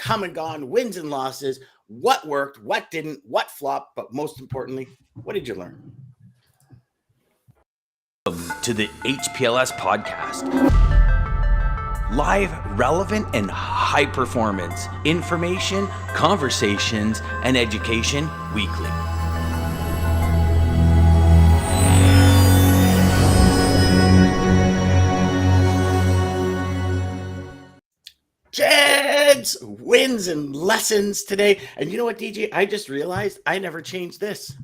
come and gone, wins and losses, what worked, what didn't, what flopped, but most importantly, what did you learn? To the HPLS podcast. Live, relevant, and high performance information, conversations, and education weekly. Jed's wins and lessons today. And you know what, DJ? I just realized I never changed this.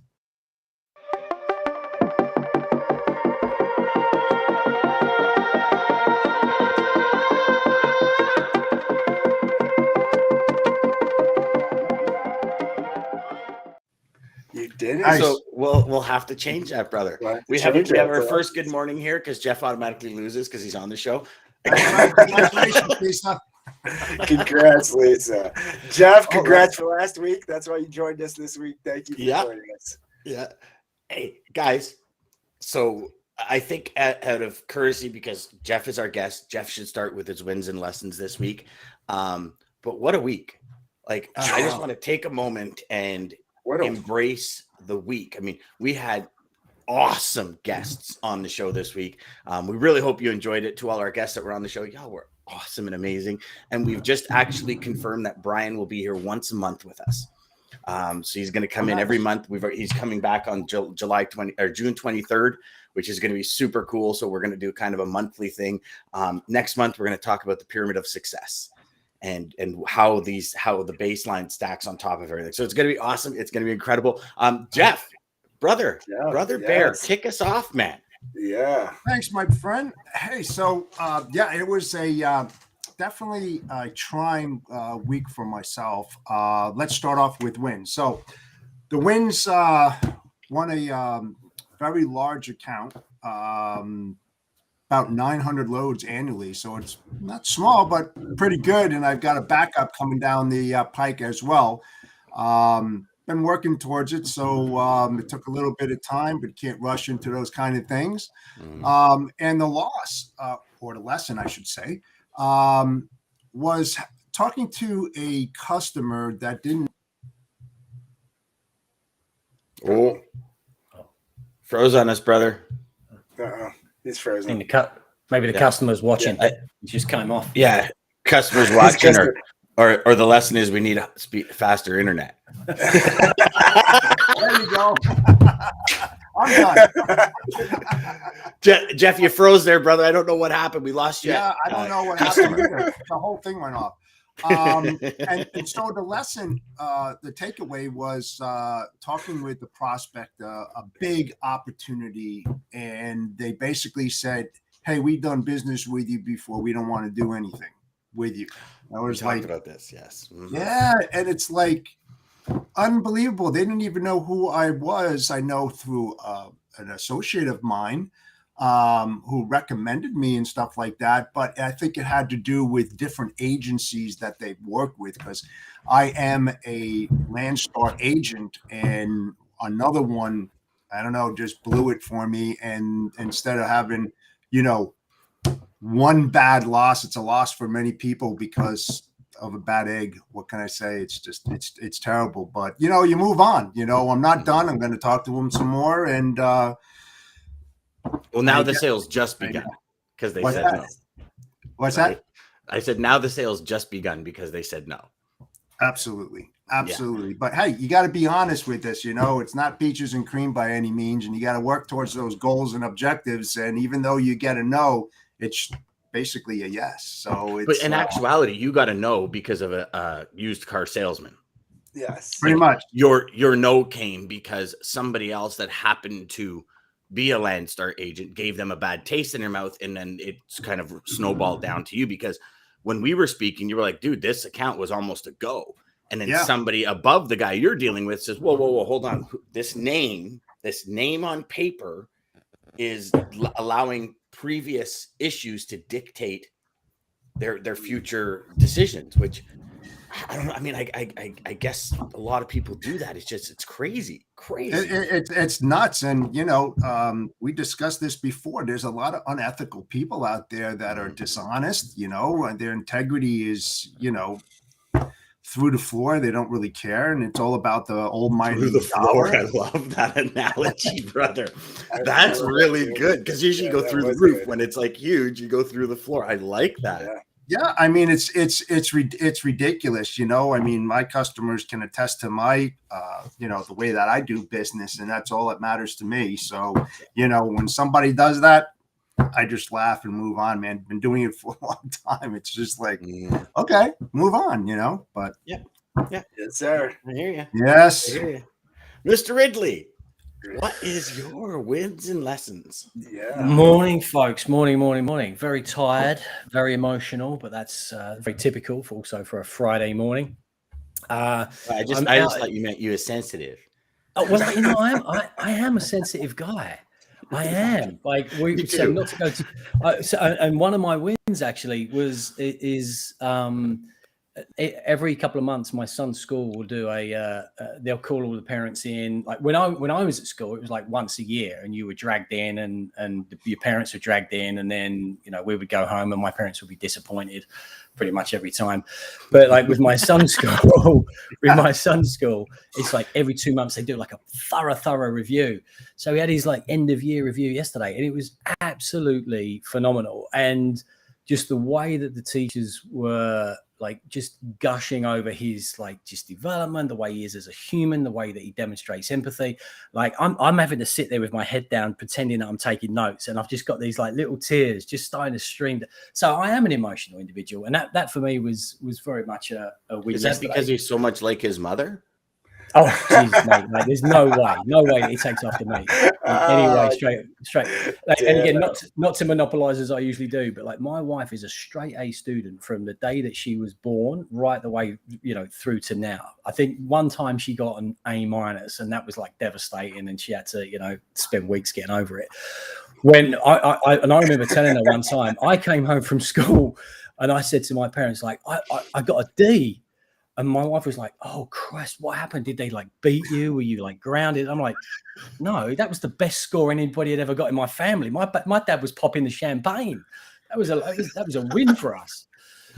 You did it? Nice. So we'll have to change that, brother. We have our first good morning here because Jeff automatically loses because he's on the show. Congratulations, Lisa. Congrats, Lisa. Jeff, congrats for last week. That's why you joined us this week. Thank you for joining us. Yeah. Hey, guys. So I think out of courtesy, because Jeff is our guest, Jeff should start with his wins and lessons this week. But what a week. Like, I just want to take a moment and embrace the week. I mean, we had awesome guests on the show this week. We really hope you enjoyed it. To all our guests that were on the show, y'all were awesome and amazing. And we've just actually confirmed that Brian will be here once a month with us. So he's going to come in every month. He's coming back on June 23rd, which is going to be super cool. So we're going to do kind of a monthly thing. Next month, we're going to talk about the pyramid of success and how the baseline stacks on top of everything. So it's going to be awesome. It's going to be incredible. Jeff, brother Bear, kick us off, man. Yeah. Thanks, my friend. Hey, so it was a definitely a trying week for myself. Let's start off with wins. So the wins won a very large account, about 900 loads annually. So it's not small, but pretty good. And I've got a backup coming down the pike as well. Been working towards it, so it took a little bit of time, but can't rush into those kind of things. And the loss, or the lesson, I should say, was talking to a customer that didn't. Oh, froze on us, brother. He's frozen. Maybe the customer's watching. It just came off. Yeah, customers watching or the lesson is we need faster internet. There you go. I'm done. Jeff, you froze there, brother. I don't know what happened. We lost you. Yeah, I don't know what happened either. The whole thing went off. And so the lesson, the takeaway was talking with the prospect, a big opportunity. And they basically said, hey, we've done business with you before. We don't want to do anything with you. I was talked about this, yes. Mm-hmm. Yeah, and it's like unbelievable. They didn't even know who I was. I know through an associate of mine who recommended me and stuff like that. But I think it had to do with different agencies that they've worked with, because I am a Landstar agent, and another one, I don't know, just blew it for me. And instead of having, one bad loss, it's a loss for many people because of a bad egg. What can I say? It's just, it's terrible, but you move on. I'm not done. I'm going to talk to him some more. And well, now the sales just begun because they said no. What's that? I said now the sales just begun because they said no. Absolutely. But hey, you got to be honest with this. It's not peaches and cream by any means, and you got to work towards those goals and objectives. And even though you get a no, it's basically a yes. So but in actuality, you got to know because of a used car salesman. Yes, pretty much. Your no came because somebody else that happened to be a Landstar agent gave them a bad taste in their mouth, and then it's kind of snowballed down to you. Because when we were speaking, you were like, "Dude, this account was almost a go," and then somebody above the guy you're dealing with says, "Whoa, hold on, this name on paper is allowing previous issues to dictate their future decisions," which I don't know. I mean, I guess a lot of people do that. It's crazy. It's nuts. And, we discussed this before. There's a lot of unethical people out there that are dishonest, and their integrity is, through the floor. They don't really care, and it's all about the almighty through the floor. dollar. I love that analogy, brother. That's really good, because usually you go through the roof when it's like huge. You go through the floor. I like that. Yeah, I mean it's ridiculous, you know. I mean, my customers can attest to my the way that I do business, and that's all that matters to me. So, when somebody does that, I just laugh and move on, man. Been doing it for a long time. It's just like, okay, move on, But yeah, yes, sir. I hear you. Yes, I hear you. Mr. Ridley, what is your wins and lessons? Yeah. Morning, folks. Morning. Very tired, very emotional, but that's very typical for a Friday morning. I just thought you meant you were sensitive. Oh, well, I am a sensitive guy. I am. Like we said, not to go to. And one of my wins actually is every couple of months, my son's school will do they'll call all the parents in. Like when I was at school, it was like once a year, and you were dragged in, and your parents were dragged in, and then we would go home, and my parents would be disappointed pretty much every time. But like with my son's school, it's like every 2 months they do like a thorough review. So we had his like end of year review yesterday, and it was absolutely phenomenal. And just the way that the teachers were like just gushing over his like just development, the way he is as a human, the way that he demonstrates empathy. Like I'm having to sit there with my head down, pretending that I'm taking notes, and I've just got these like little tears just starting to stream. So I am an emotional individual, and that for me was very much a win. Is that because he's so much like his mother? Oh, jeez, mate! Like, there's no way that he takes after me. Anyway, straight. Like, and again, not to monopolize as I usually do, but like my wife is a straight A student from the day that she was born right the way through to now. I think one time she got an A-, and that was like devastating, and she had to spend weeks getting over it. When I remember telling her one time, I came home from school and I said to my parents, like, I got a D. And my wife was like, "Oh Christ, what happened? Did they like beat you? Were you like grounded?" I'm like, "No, that was the best score anybody had ever got in my family. My dad was popping the champagne. That was a win for us."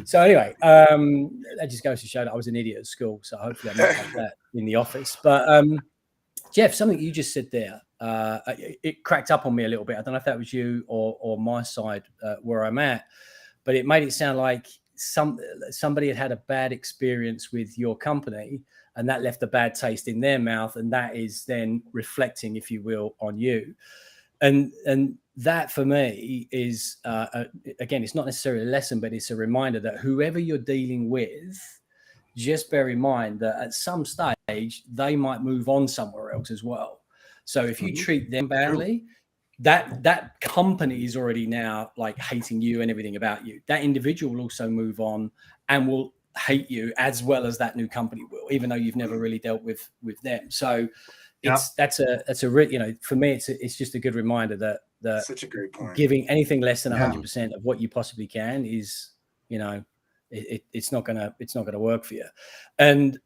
So anyway, that just goes to show that I was an idiot at school. So hopefully I'm not like that in the office. But Jeff, something you just said there, it cracked up on me a little bit. I don't know if that was you or my side where I'm at, but it made it sound like somebody had a bad experience with your company, and that left a bad taste in their mouth, and that is then reflecting, if you will, on you. And that for me is again, it's not necessarily a lesson, but it's a reminder that whoever you're dealing with, just bear in mind that at some stage they might move on somewhere else as well. So if you treat them badly, that company is already now like hating you and everything about you. That individual will also move on and will hate you as well as that new company will, even though you've never really dealt with them. So that's a for me, it's just a good reminder that such a great point. Giving anything less than 100% of what you possibly can is, it's not gonna work for you. And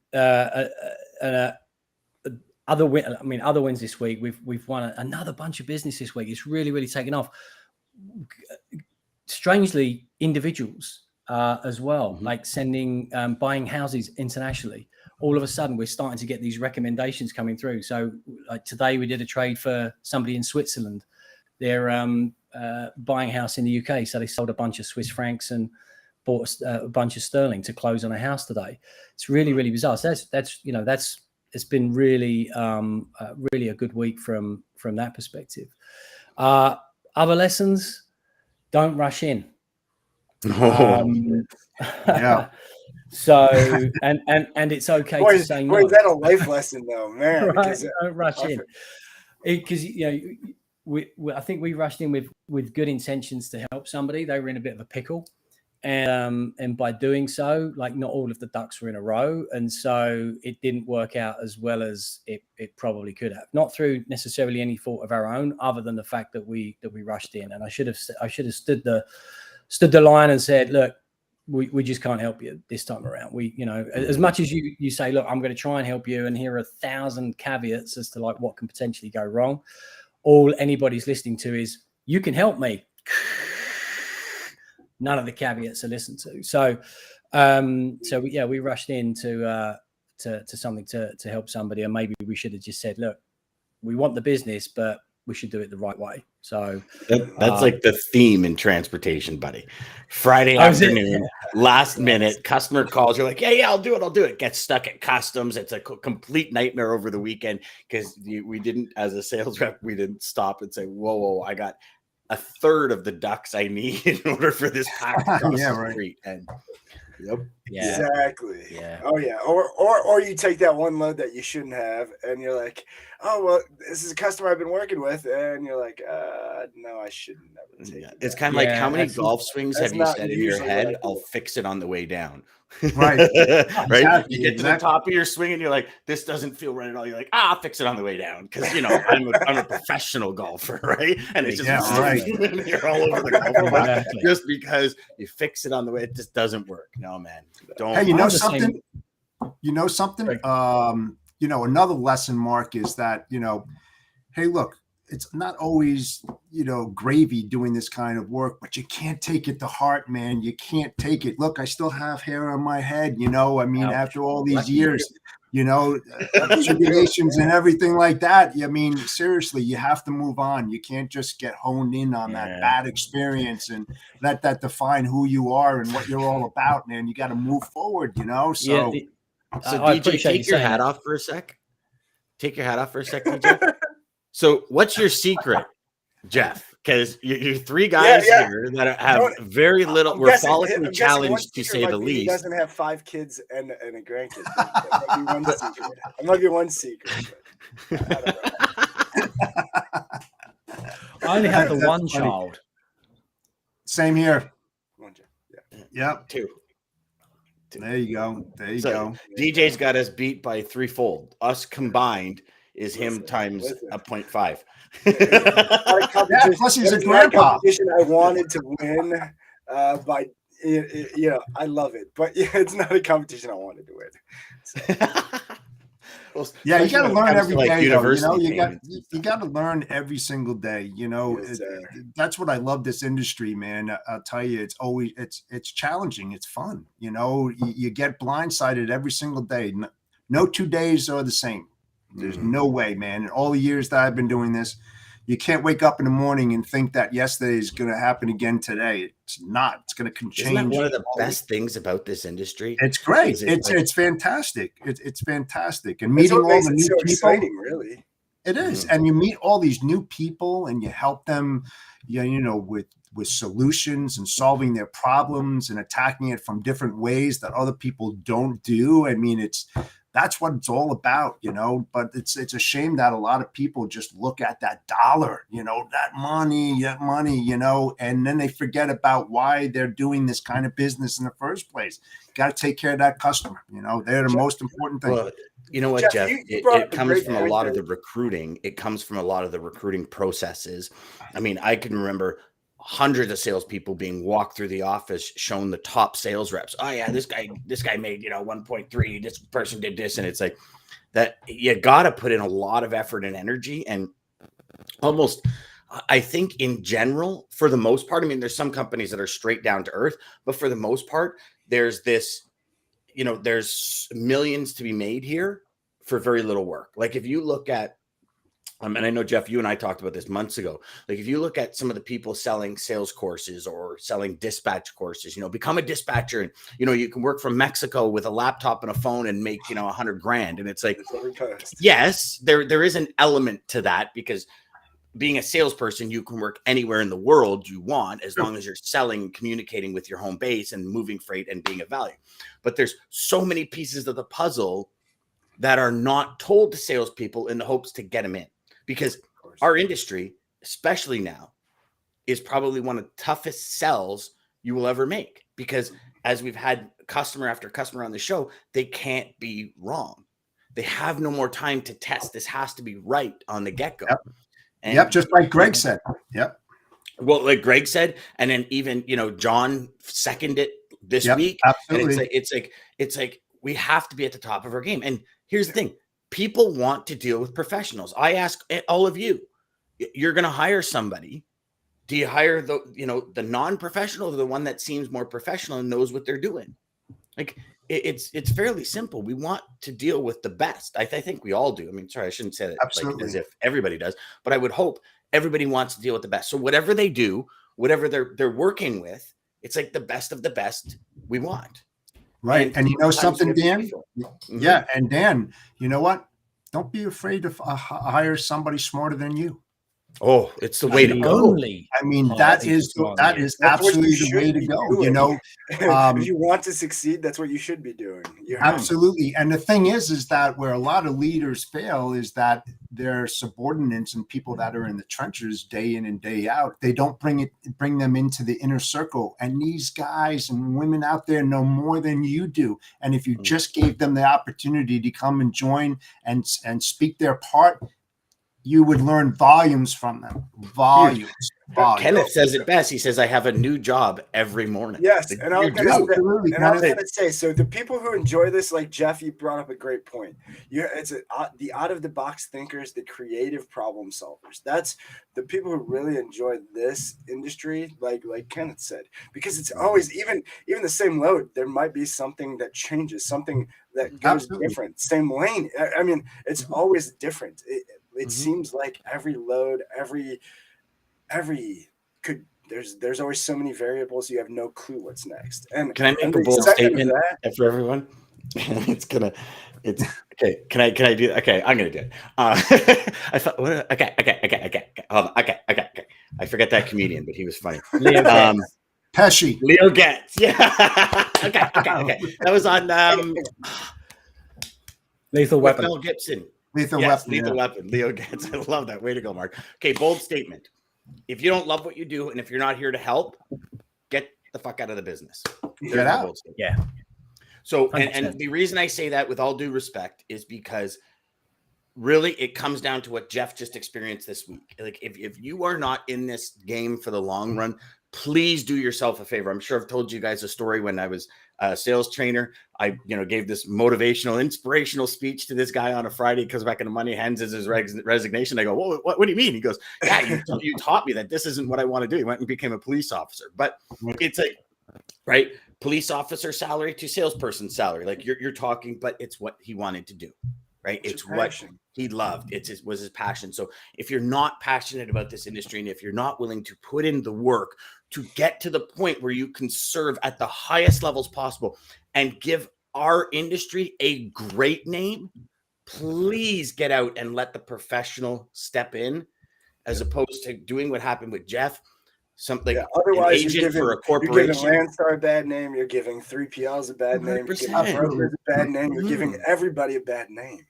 other wins this week. We've won another bunch of business this week. It's really taken off. Strangely, individuals as well, like sending buying houses internationally. All of a sudden, we're starting to get these recommendations coming through. So, like today, we did a trade for somebody in Switzerland. They're buying a house in the UK, so they sold a bunch of Swiss francs and bought a bunch of sterling to close on a house today. It's really bizarre. So that's it's been really a good week from that perspective. Other lessons: don't rush in. Yeah. So and it's okay to say no. Boy, is that a life lesson though, man? Right? Don't rush in, because I think we rushed in with good intentions to help somebody. They were in a bit of a pickle. And by doing so, like not all of the ducks were in a row, and so it didn't work out as well as it probably could have. Not through necessarily any fault of our own, other than the fact that we rushed in. And I should have stood the line and said, "Look, we just can't help you this time around. As much as you say, look, I'm going to try and help you, and here are 1,000 caveats as to like what can potentially go wrong. All anybody's listening to is, you can help me." None of the caveats are listened to. So So we rushed into to something to help somebody, and maybe we should have just said, look, we want the business, but we should do it the right way. So that's like the theme in transportation, buddy. Friday afternoon, last minute, customer calls. You're like, yeah, I'll do it. Gets stuck at customs. It's a complete nightmare over the weekend because we didn't, as a sales rep, we didn't stop and say, whoa, I got a third of the ducks I need in order for this pack to cross the street. And exactly. Yeah. Oh yeah. Or you take that one load that you shouldn't have, and you're like, oh well, this is a customer I've been working with, and you're like, no, I shouldn't have taken that. It's kind of like, how many golf swings have you said in your head? I'll fix it on the way down. Right. Right. Exactly. You get to the top of your swing and you're like, this doesn't feel right at all. You're like, I'll fix it on the way down. Cause I'm a professional golfer. Right. And it's just you're all over the golf just because you fix it on the way. It just doesn't work. No, man. Don't. Hey, you know something? Another lesson, Mark, is that, hey, look, it's not always, gravy doing this kind of work, but you can't take it to heart, man. You can't take it. Look, I still have hair on my head, after all these years, tribulations and everything like that. I mean, seriously, you have to move on. You can't just get honed in on that bad experience and let that define who you are and what you're all about, man. You got to move forward, So, so DJ, take your hat off for a sec. Take your hat off for a sec, DJ. So what's your secret, Jeff? Because you're three guys here that have very little. We're follically challenged, to say the least. He doesn't have 5 kids and a grandkid. That might be one secret. I don't know. I only have the one child. Same here. One child. Yep. Two. There you go. Go. DJ's got us beat by threefold. Us combined is him times a 0.5. Plus he's a grandpa. Competition I wanted to win by, I love it, but it's not a competition I wanted to win. So. You got to learn every day. You got to learn every single day. That's what I love this industry, man. I'll tell you, it's challenging. It's fun. You get blindsided every single day. No 2 days are the same. There's no way, man. In all the years that I've been doing this, you can't wake up in the morning and think that yesterday is going to happen again today. It's not. It's going to change. Isn't that one of the best things about this industry? It's great. It's fantastic. It's fantastic. And meeting all the new people. Exciting, really. It is. And you meet all these new people and you help them, with solutions and solving their problems and attacking it from different ways that other people don't do. I mean, that's what it's all about, but it's a shame that a lot of people just look at that dollar, that money, and then they forget about why they're doing this kind of business in the first place. You got to take care of that customer. They're the most important thing. Well, you know what, Jeff? It comes from a lot of the recruiting. It comes from a lot of the recruiting processes. I mean, I can remember hundreds of salespeople being walked through the office, shown the top sales reps. Oh yeah, this guy made 1.3. This person did this, and it's like that. You got to put in a lot of effort and energy, and almost, I think in general, for the most part, I mean, there's some companies that are straight down to earth, but for the most part, there's this, there's millions to be made here for very little work. Like if you look at, and I know, Jeff, you and I talked about this months ago. Like if you look at some of the people selling sales courses or selling dispatch courses, become a dispatcher and, you can work from Mexico with a laptop and a phone and make, $100,000. And it's like, yes, there is an element to that because being a salesperson, you can work anywhere in the world you want, as long as you're selling, communicating with your home base and moving freight and being of value. But there's so many pieces of the puzzle that are not told to salespeople in the hopes to get them in. Because our industry, especially now, is probably one of the toughest sells you will ever make. Because as we've had customer after customer on the show, they can't be wrong. They have no more time to test. This has to be right on the get-go. Yep, just like Greg said. Yep. Well, like Greg said, and then even, John seconded it this week. Absolutely. And it's like we have to be at the top of our game. And here's the thing. People want to deal with professionals. I ask all of you, you're going to hire somebody. Do you hire the non-professional or the one that seems more professional and knows what they're doing? Like it's fairly simple. We want to deal with the best. I think we all do. I mean, sorry, I shouldn't say it like Absolutely. as if everybody does, but I would hope everybody wants to deal with the best. So whatever they do, whatever they're working with, it's like the best of the best we want. Right. And you know sometimes something, we have Dan? to be faithful. Mhm. Yeah. And Dan, you know what? Don't be afraid to hire somebody smarter than you. Oh, it's the way to go. Only I mean, hire that people is smarter than you. is That's what you absolutely the way should to be go. doing. You know, If you want to succeed, that's what you should be doing. You have to. absolutely. And the thing is that where a lot of leaders fail is that their subordinates and people that are in the trenches day in and day out, they don't bring them into the inner circle. And these guys and women out there know more than you do. And if you just gave them the opportunity to come and join and speak their part, you would learn volumes from them. Volumes. Kenneth says it best. He says, "I have a new job every morning." Yes, Like, and I was you gonna do. say, Absolutely, and I was Kenneth. gonna say, so the people who enjoy this, like Jeff, you brought up a great point. It's the out of the box thinkers, the creative problem solvers. That's the people who really enjoy this industry, like Kenneth said, because it's always even the same load. There might be something that changes, something that goes Absolutely. different. Same lane. I mean, it's always different. It Mhm. seems like every load, every could there's always so many variables, you have no clue what's next. And Can I make and a the bold excitement of statement that, for everyone? It's okay. Can I do it? Okay, I'm gonna do it. I thought. Okay. Hold on. Okay. I forget that comedian, but he was funny. Leo Getz. Pesci. Leo Getz. Yeah. Okay. That was on Lethal with Weapon. Mel Gibson. Lethal Yes, Weapon. Lethal Yeah. Weapon. Leo Getz. I love that. Way to go, Mark. Okay, bold statement. If you don't love what you do, and if you're not here to help, get the fuck out of the business. There's Get my out. bold statement. Yeah. So, 100%. and the reason I say that with all due respect is because really it comes down to what Jeff just experienced this week. Like if you are not in this game for the long run, please do yourself a favor. I'm sure I've told you guys a story when I was a sales trainer. I, gave this motivational, inspirational speech to this guy on a Friday. He comes back on a Monday, hands his resignation. I go, well, what do you mean? He goes, yeah, you taught me that this isn't what I want to do. He went and became a police officer. But it's like, right, police officer salary to salesperson salary. Like you're talking, but it's what he wanted to do, right? It's what he loved. Was his passion. So if you're not passionate about this industry, and if you're not willing to put in the work to get to the point where you can serve at the highest levels possible and give our industry a great name, please get out and let the professional step in, as opposed to doing what happened with Jeff. Something otherwise an agent you're giving, for a corporation. You're giving Landstar a bad name. You're giving 3PLs a bad name. You're giving 100%. brokers a bad name. You're giving everybody a bad name.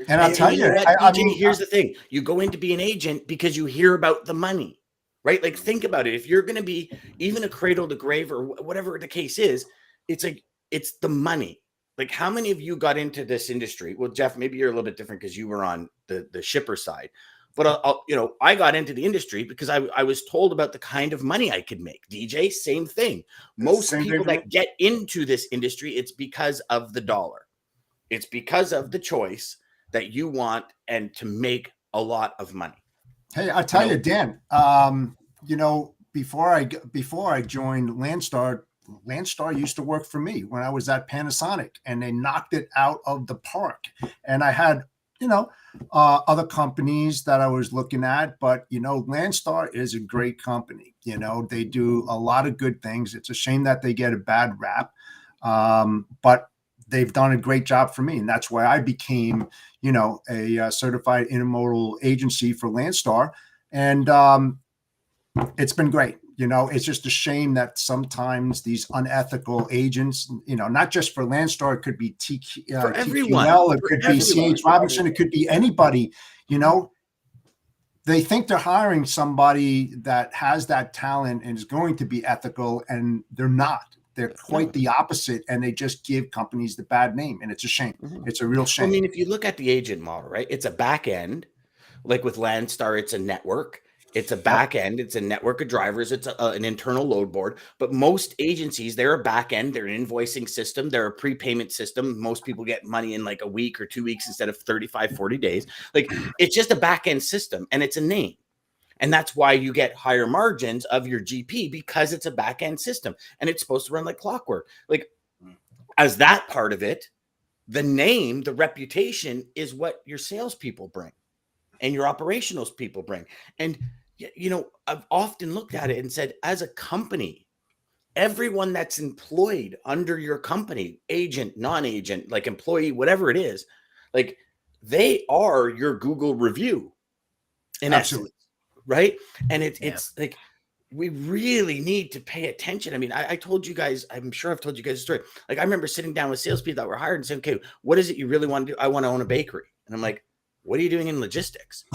And I'll tell you, I mean, here's the thing: you go in to be an agent because you hear about the money, right? Like, think about it. If you're going to be even a cradle to grave or whatever the case is, it's like it's the money. Like, how many of you got into this industry? Well, Jeff, maybe you're a little bit different because you were on the shipper side. But I got into the industry because I was told about the kind of money I could make. DJ, same thing. Most people that get into this industry, it's because of the dollar. It's because of the choice that you want and to make a lot of money. Hey, I tell you, Dan. Before I joined Landstar used to work for me when I was at Panasonic, and they knocked it out of the park. And I had other companies that I was looking at, but Landstar is a great company. They do a lot of good things. It's a shame that they get a bad rap, but they've done a great job for me, and that's why I became, a certified intermodal agency for Landstar, and it's been great. It's just a shame that sometimes these unethical agents, not just for Landstar, it could be TQL, it could be C.H. Robinson, it could be anybody, they think they're hiring somebody that has that talent and is going to be ethical, and they're not. They're quite the opposite, and they just give companies the bad name, and it's a shame. It's a real shame. I mean, if you look at the agent model, right, it's a back end. Like with Landstar, it's a network. It's a back end. It's a network of drivers. It's an internal load board. But most agencies, they're a back end. They're an invoicing system. They're a prepayment system. Most people get money in like a week or 2 weeks instead of 35, 40 days. Like, it's just a back end system, and it's a name. And that's why you get higher margins of your GP, because it's a back end system and it's supposed to run like clockwork. Like, as that part of it, the name, the reputation is what your salespeople bring and your operational people bring. And, you know, I've often looked at it and said, as a company, everyone that's employed under your company, agent, non-agent, like employee, whatever it is, like they are your Google review in essence, right? And it's like, we really need to pay attention. I mean, I told you guys, I'm sure I've told you guys a story. Like, I remember sitting down with salespeople that were hired and saying, okay, what is it you really want to do? I want to own a bakery. And I'm like, what are you doing in logistics?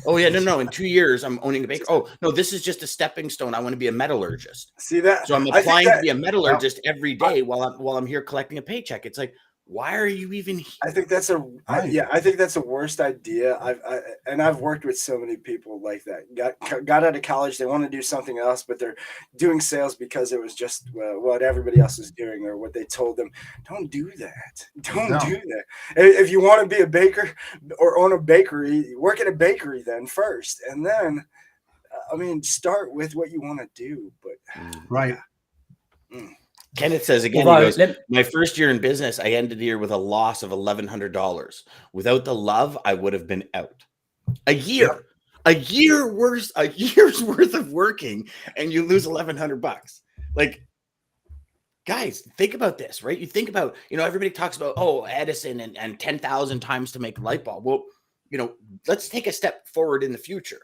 Oh, yeah, no. In 2 years, I'm owning a bakery. Oh, no, this is just a stepping stone. I want to be a metallurgist. See that? So I'm applying to be a metallurgist every day while I'm here collecting a paycheck. It's like, why are you even here? I think that's I think that's the worst idea. I've worked with so many people like that. Got out of college, they want to do something else, but they're doing sales because it was just what everybody else is doing or what they told them. Don't do that. Don't do that. If you want to be a baker or own a bakery, work at a bakery then first, and then, I mean, start with what you want to do. But right. Kenneth says again, he goes, my first year in business, I ended the year with a loss of $1,100. Without the love, I would have been out. A year's worth of working, and you lose $1,100. Like, guys, think about this, right? You think about, you know, everybody talks about, oh, Edison and 10,000 times to make a light bulb. Well, you know, let's take a step forward in the future.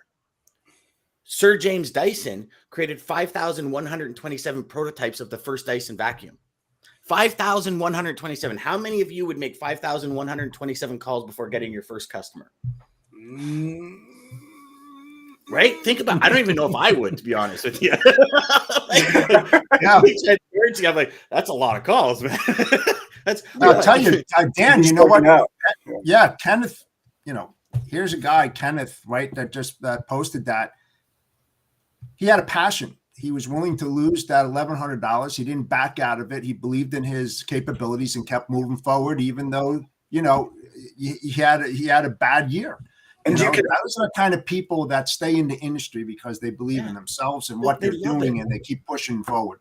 Sir James Dyson created 5,127 prototypes of the first Dyson vacuum. 5,127. How many of you would make 5,127 calls before getting your first customer? Right? Think about, I don't even know if I would, to be honest with you. I'm like, that's a lot of calls, man. I'll tell you, Dan, you know what? Yeah, Kenneth, you know, here's a guy, Kenneth, right, that just posted that. He had a passion. He was willing to lose that $1,100. He didn't back out of it. He believed in his capabilities and kept moving forward, even though, you know, he had a bad year. And those are the kind of people that stay in the industry because they believe in themselves and what they're doing, and they keep pushing forward.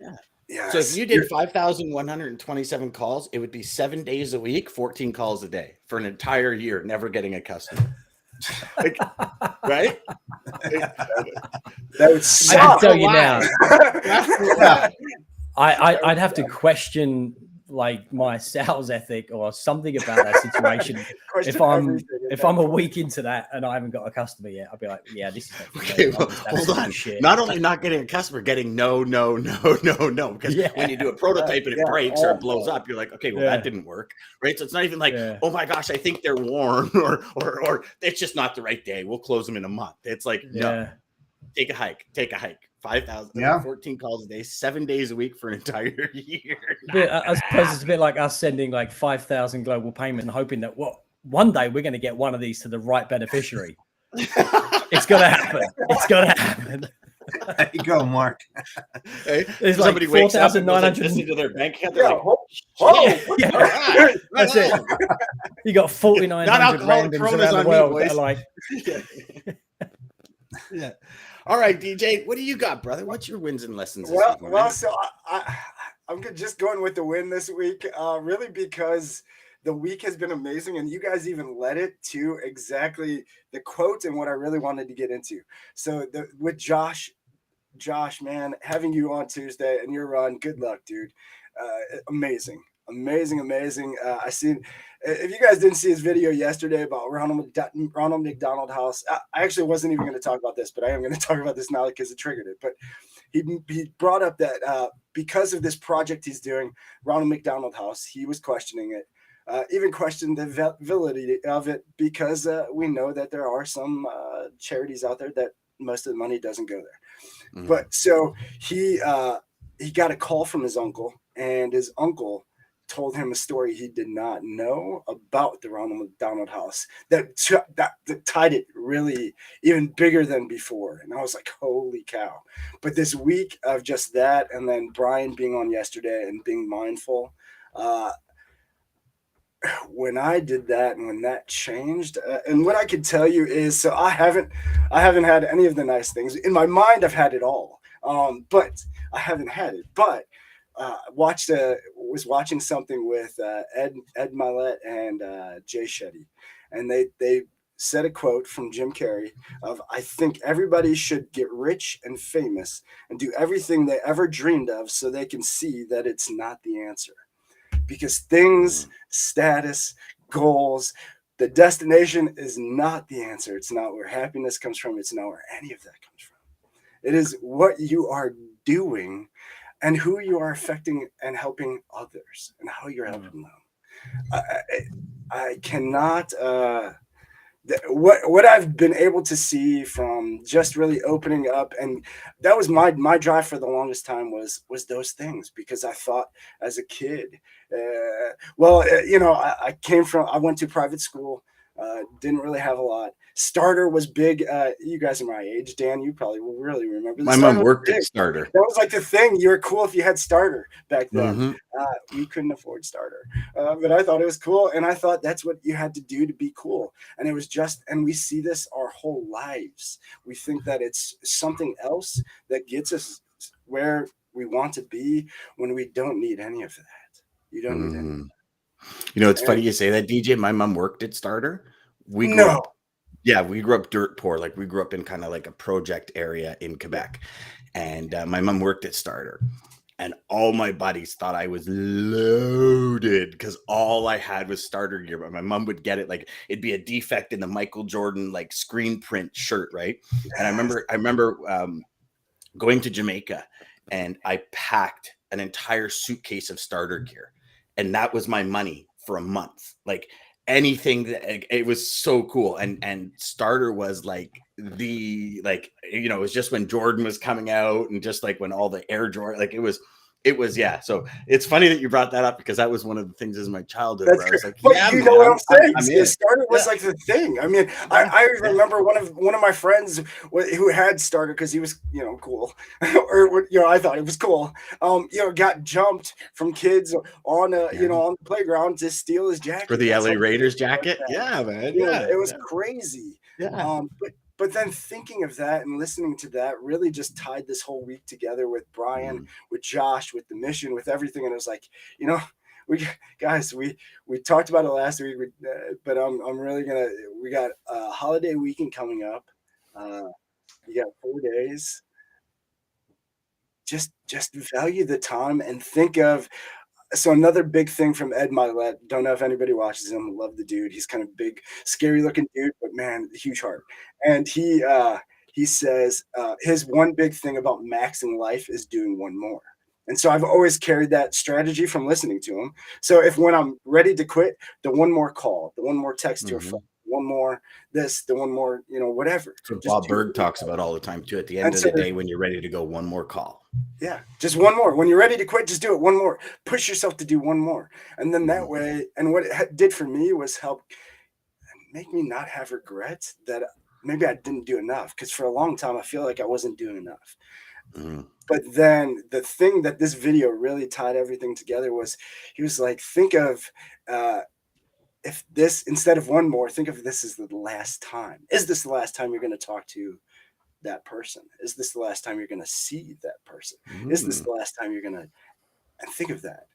Yes. So if you did 5,127 calls, it would be 7 days a week, 14 calls a day for an entire year, never getting a customer. Like, right? That would suck. I can tell you now. I'd have to question like my sales ethic or something about that situation. if I'm a week into that and I haven't got a customer yet, I'll be like, yeah, this is okay. Well, hold on. Shit. Not only not getting a customer, getting no. Because when you do a prototype and it breaks or it blows up, you're like, okay, well that didn't work, right? So it's not even like, oh my gosh, I think they're warm, or it's just not the right day. We'll close them in a month. It's like, no, take a hike. 5,000, 14 calls a day, 7 days a week for an entire year. I suppose it's a bit like us sending like 5,000 global payments and hoping that one day we're going to get one of these to the right beneficiary. It's going to happen. It's going to happen. There you go, Mark. Hey, there's somebody like wakes up and listen to their bank account. They're like, that's it. You got 4,900 randoms around the world that are like, yeah. All right, DJ, what do you got, brother? What's your wins and lessons? So I'm just going with the win this week, really because the week has been amazing, and you guys even led it to exactly the quote and what I really wanted to get into. So with Josh, man, having you on Tuesday and your run, good luck, dude. Amazing. I seen. If you guys didn't see his video yesterday about Ronald McDonald House, I actually wasn't even going to talk about this, but I am going to talk about this now because it triggered it. But he brought up that because of this project he's doing, Ronald McDonald House, he was questioning it, even questioned the validity of it because we know that there are some charities out there that most of the money doesn't go there. Mm-hmm. But so he got a call from his uncle, and his uncle told him a story he did not know about the Ronald McDonald House that tied it really even bigger than before. And I was like, holy cow. But this week of just that, and then Brian being on yesterday and being mindful, when I did that and when that changed, and what I could tell you is, so I haven't had any of the nice things in my mind. I've had it all, but I haven't had it. But was watching something with Ed Milet and Jay Shetty, and they said a quote from Jim Carrey of, "I think everybody should get rich and famous and do everything they ever dreamed of so they can see that it's not the answer." Because things, status, goals, the destination is not the answer. It's not where happiness comes from. It's not where any of that comes from. It is what you are doing and who you are affecting and helping others and how you're helping them. I cannot what I've been able to see from just really opening up, and that was my drive for the longest time was those things, because I thought as a kid, I went to private school, didn't really have a lot. Starter was big. You guys are my age. Dan, you probably will really remember. My mom worked at Starter. That was like the thing. You were cool if you had Starter back then. We couldn't afford Starter, but I thought it was cool, and I thought that's what you had to do to be cool. And it was and we see this our whole lives. We think that it's something else that gets us where we want to be when we don't need any of that. You don't need any of that. You know, it's funny you say that, DJ. My mom worked at Starter. We grew up dirt poor. Like, we grew up in kind of like a project area in Quebec, and my mom worked at Starter, and all my buddies thought I was loaded because all I had was Starter gear. But my mom would get it, like it'd be a defect in the Michael Jordan like screen print shirt, right? And I remember going to Jamaica, and I packed an entire suitcase of Starter gear, and that was my money for a month. Like, anything that, it was so cool. And Starter was like it was just when Jordan was coming out, and just like when all the Air Jordan, like it was yeah. So it's funny that you brought that up, because that was one of the things in my childhood where I was like, but you know what I'm saying? Starter was like the thing. I mean, I remember one of my friends who had Starter because he was, cool, or I thought it was cool. Got jumped from kids on on the playground to steal his jacket for the LA Raiders jacket. Yeah, man. Yeah, it was crazy. Yeah. But then thinking of that and listening to that really just tied this whole week together with Brian, with Josh, with the mission, with everything. And it was like, we talked about it last week, but I'm really we got a holiday weekend coming up. You got 4 days. Just value the time and think of. So another big thing from Ed Milet, don't know if anybody watches him, love the dude. He's kind of big, scary looking dude, but man, huge heart. And he says his one big thing about maxing life is doing one more. And so I've always carried that strategy from listening to him. So when I'm ready to quit, the one more call, the one more text to a friend, one more this, the one more, whatever. That's what Bob Berg talks about all the time too. At the end of the day, when you're ready to go, one more call. Yeah, just one more. When you're ready to quit, just do it. One more. Push yourself to do one more. And then that way, and what it did for me was help make me not have regrets that maybe I didn't do enough. Because for a long time, I feel like I wasn't doing enough. But then the thing that this video really tied everything together was, he was like, think of if this, instead of one more, think of this as the last time. Is this the last time you're going to talk to that person? Is this the last time you're going to see that person? Is this the last time you're going to, and think of that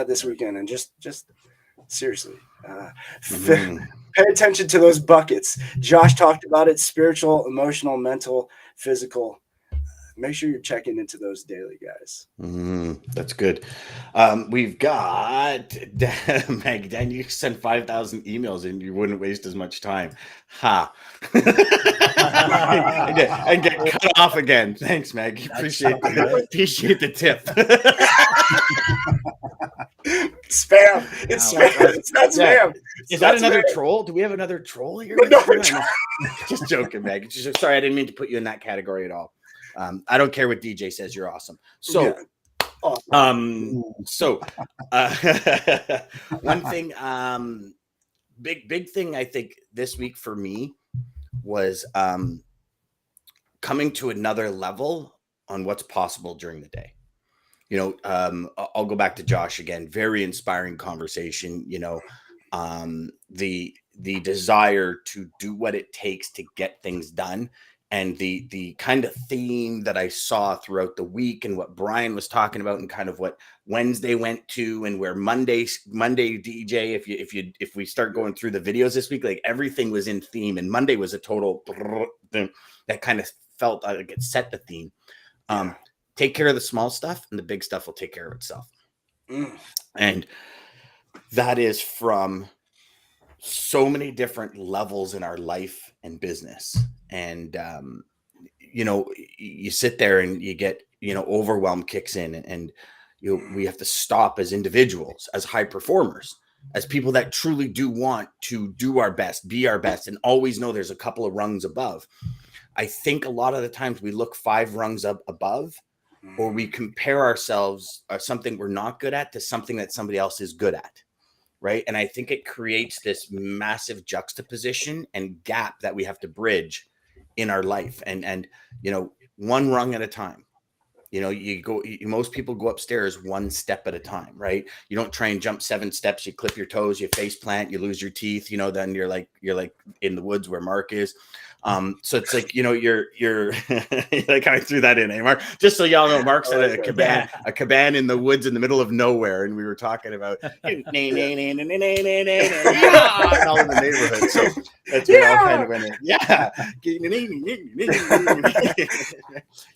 this weekend, and just seriously, pay attention to those buckets. Josh talked about it: spiritual, emotional, mental, physical. Make sure you're checking into those daily, guys. That's good. We've got Meg. Dan, you send 5,000 emails and you wouldn't waste as much time. And get cut off again. Thanks, Meg. Appreciate the tip. Spam. It's spam. It's not spam. Is that another troll? Do we have another troll here? Just joking, Meg. Sorry, I didn't mean to put you in that category at all. I don't care what DJ says. You're awesome. So, one thing, big thing I think this week for me was coming to another level on what's possible during the day. I'll go back to Josh again. Very inspiring conversation. The desire to do what it takes to get things done and the kind of theme that I saw throughout the week, and what Brian was talking about, and kind of what Wednesday went to, and where Monday DJ, if we start going through the videos this week, like everything was in theme, and Monday was a total that kind of felt like it set the theme. Take care of the small stuff, and the big stuff will take care of itself. And that is from so many different levels in our life and business. And, you sit there and you get, overwhelm kicks in, and we have to stop as individuals, as high performers, as people that truly do want to do our best, be our best, and always know there's a couple of rungs above. I think a lot of the times we look 5 rungs up above, or we compare ourselves or something we're not good at to something that somebody else is good at. Right. And I think it creates this massive juxtaposition and gap that we have to bridge in our life. And one rung at a time. Most people go upstairs one step at a time, right? You don't try and jump 7 steps. You clip your toes, you face plant, you lose your teeth, then you're like in the woods where Mark is. So it's like, you're like, I threw that in, Mark, just so y'all know, Mark's at a cabana in the woods in the middle of nowhere. And we were talking about all in the neighborhood. So that's what all kind of went in. Yeah. You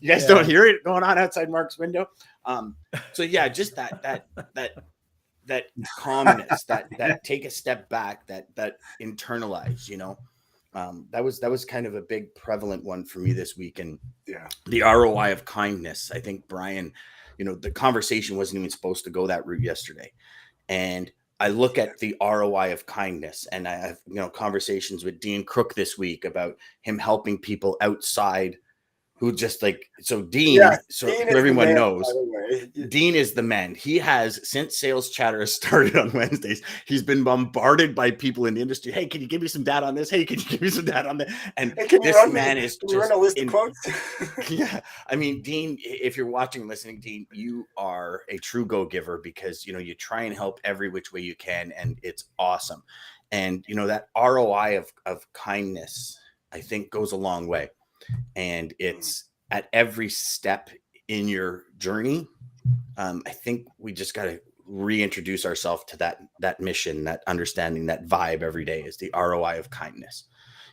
guys don't hear it going on outside Mark's window. So yeah, just that calmness, that take a step back, that internalize, that was kind of a big prevalent one for me this week. And the ROI of kindness. I think Brian, the conversation wasn't even supposed to go that route yesterday. And I look at the ROI of kindness, and I have, conversations with Dean Crook this week about him helping people outside who just Dean, Dean everyone knows, Dean is the man. He has, since Sales Chatter has started on Wednesdays, he's been bombarded by people in the industry. Hey, can you give me some data on this? Hey, can you give me some data on that? And this man is just run a list of quotes. Yeah. I mean, Dean, if you're watching and listening, Dean, you are a true go-giver, because, you try and help every which way you can, and it's awesome. And, that ROI of kindness, I think, goes a long way. And it's at every step in your journey. I think we just got to reintroduce ourselves to that mission, that understanding, that vibe every day is the ROI of kindness.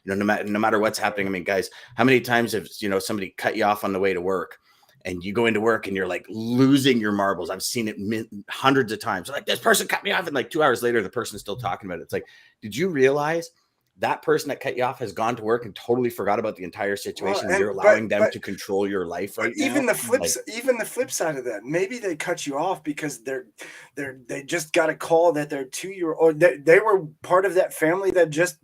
No matter what's happening. I mean, guys, how many times have, somebody cut you off on the way to work, and you go into work and you're like losing your marbles? I've seen it hundreds of times. Like, this person cut me off, and like 2 hours later, the person's still talking about it. It's like, did you realize that person that cut you off has gone to work and totally forgot about the entire situation? Well, you're allowing them to control your life right now. Even the flip side of that, maybe they cut you off because they just got a call that their 2-year-old, they were part of that family that just,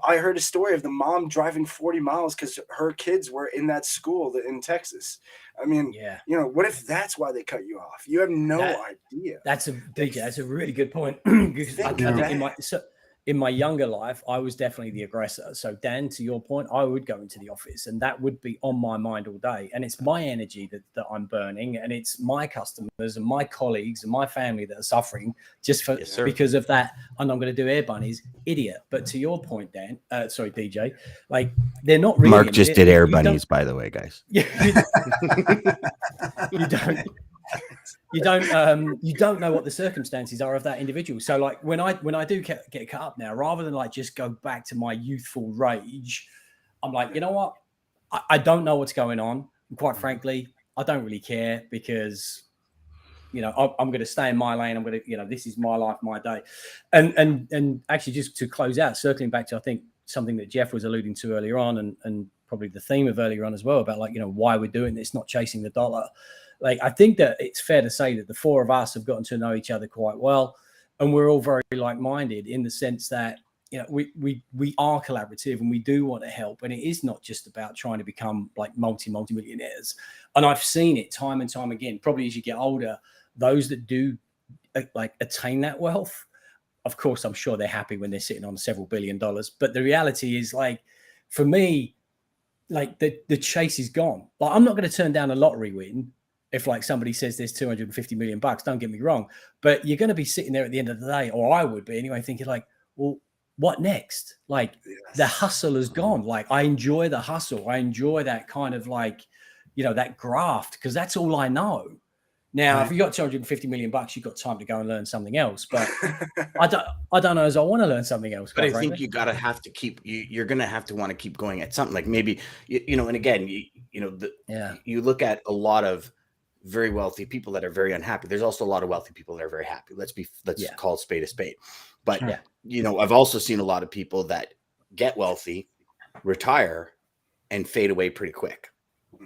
I heard a story of the mom driving 40 miles because her kids were in that school in Texas. I mean, what if that's why they cut you off? You have no idea. That's a really good point. In my younger life, I was definitely the aggressor. So Dan, to your point, I would go into the office, and that would be on my mind all day. And it's my energy that I'm burning, and it's my customers and my colleagues and my family that are suffering just because of that. And I'm going to do air bunnies, idiot. But to your point, Dan, DJ, like, they're not really. Mark just did air bunnies, by the way, guys. You don't know what the circumstances are of that individual. So like when I do get cut up now, rather than like just go back to my youthful rage, I'm like, you know what? I don't know what's going on. And quite frankly, I don't really care, because I'm going to stay in my lane. I'm going to, this is my life, my day. And actually, just to close out, circling back to, I think, something that Jeff was alluding to earlier on, and probably the theme of earlier on as well, about like, why we're doing this, not chasing the dollar. Like, I think that it's fair to say that the 4 of us have gotten to know each other quite well, and we're all very like-minded in the sense that, we are collaborative, and we do want to help. And it is not just about trying to become like multi-millionaires. And I've seen it time and time again, probably as you get older, those that do like attain that wealth, of course, I'm sure they're happy when they're sitting on several $1 billion. But the reality is, like, for me, like the chase is gone. Like, I'm not going to turn down a lottery win if like somebody says there's 250 million bucks. Don't get me wrong, but you're going to be sitting there at the end of the day, or I would be anyway, thinking like, well, what next? Like the hustle is gone. Like I enjoy the hustle. I enjoy that kind of like, that graft, because that's all I know. Now, if you got 250 million bucks, you've got time to go and learn something else. But I don't know as I want to learn something else. But I think you gotta have to keep. You're gonna have to want to keep going at something. Like maybe and again, you look at a lot of very wealthy people that are very unhappy. There's also a lot of wealthy people that are very happy. Let's call a spade a spade. But I've also seen a lot of people that get wealthy, retire, and fade away pretty quick.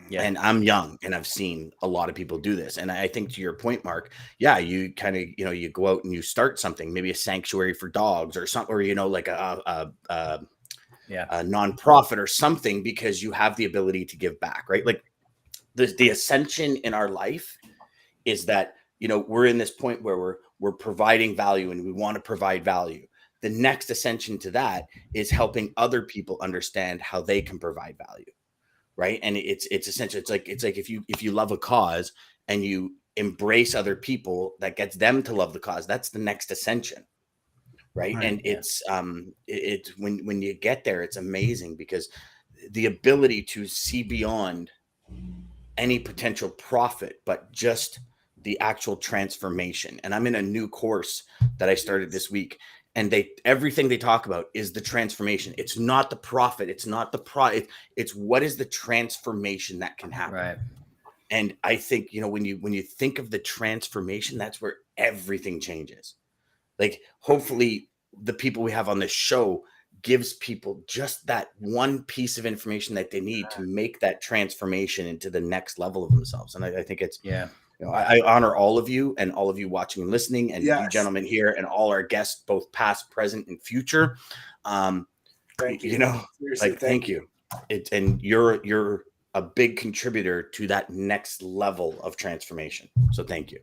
Yeah. And I'm young and I've seen a lot of people do this. And I think to your point, Mark, you kind of, you go out and you start something, maybe a sanctuary for dogs or something, or, like a nonprofit or something, because you have the ability to give back, right? Like the ascension in our life is that, we're in this point where we're providing value and we want to provide value. The next ascension to that is helping other people understand how they can provide value. Right. And it's essential. It's like if you love a cause and you embrace other people, that gets them to love the cause. That's the next ascension. Right. And it's when you get there, it's amazing, because the ability to see beyond any potential profit, but just the actual transformation. And I'm in a new course that I started this week. And everything they talk about is the transformation. It's not the profit. It's not the product. It's what is the transformation that can happen. Right. And I think, when you think of the transformation, that's where everything changes. Like, hopefully the people we have on this show gives people just that one piece of information that they need to make that transformation into the next level of themselves. And I think it's, I honor all of you and all of you watching and listening, and you gentlemen here and all our guests, both past, present, and future. Thank you. Thank you. And you're a big contributor to that next level of transformation. So thank you.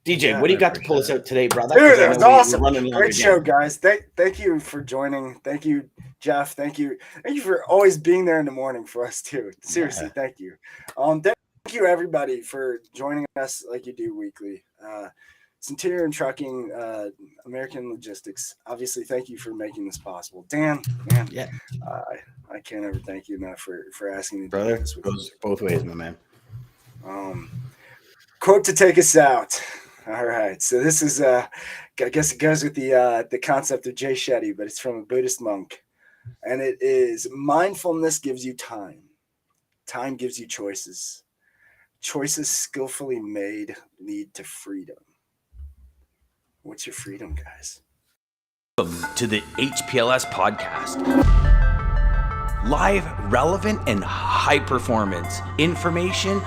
DJ, what do you got to pull us out today, brother? Dude, that was awesome. Great show, guys. Thank you for joining. Thank you, Jeff. Thank you for always being there in the morning for us too. Seriously, thank you. Thank you, everybody, for joining us like you do weekly. Centurion Trucking, American Logistics. Obviously, thank you for making this possible. Dan, man, I can't ever thank you enough for asking me to do this with goes both ways, my man. Quote to take us out. All right, so this is I guess it goes with the concept of Jay Shetty, but it's from a Buddhist monk, and it is: mindfulness gives you time. Time gives you choices. Choices skillfully made lead to freedom. What's your freedom, guys? Welcome to the HPLS podcast. Live, relevant, and high performance information